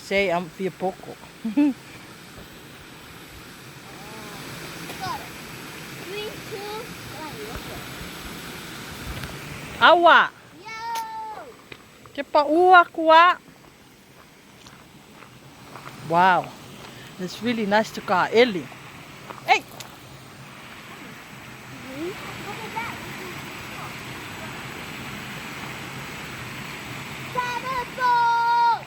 Say via pouco. Got it. 3, 2, 1. Awa! Yo! Ke paua kua. Wow. It's really nice to ka Ellie. Hey! Look at that. Dinosaur!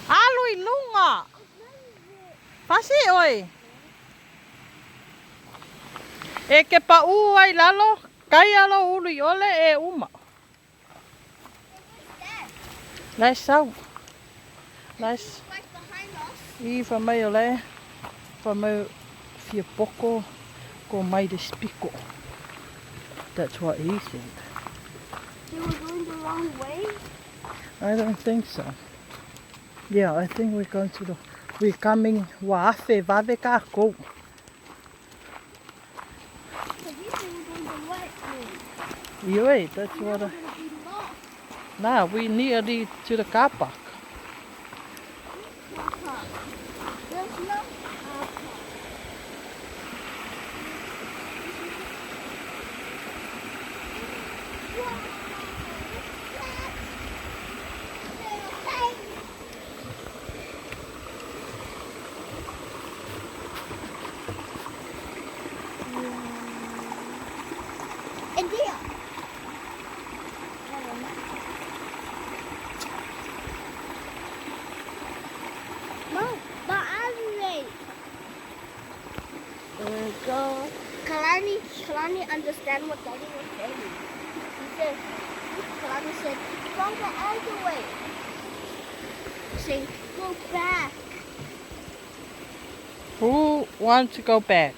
Alui lunga! Pasi oi! E ke pau ai lalo, kai alo ului ole e uma. Nice sound. Nice. Right behind us. I fa mai ole. Fa mai fia poko ko mai de spiko. That's what he said. They were going the wrong way. I don't think so. Yeah, I think we're coming wa'afe vave ka kou. Because you said we were going the right way. Ioi, that's Now what we're I... going to be lost. Nah, we nearly to the car park. Papa, there's no Papa. India. No, but anyway. There we go. Kalani understand what Daddy was saying. He said, Kalani said, go the other way. Saying, go back. Who wants to go back?